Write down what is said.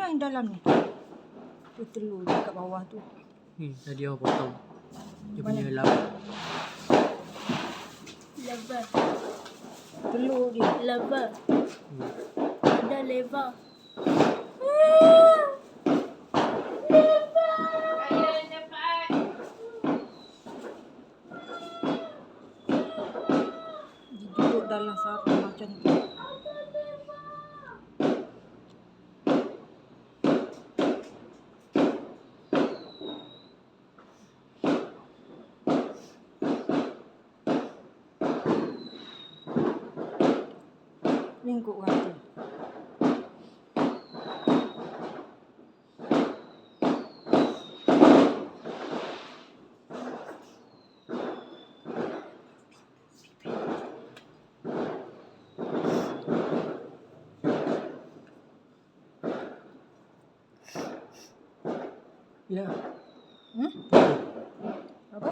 yang dalam ni. Tu telur dekat bawah tu. Tadi awak potong. Dia Mana? punya labah. Lebah. Telur dia. Lebah. Ada lebah. Dia duduk dalam sarang macam tu. Lingkup kata. Ya. Hmm?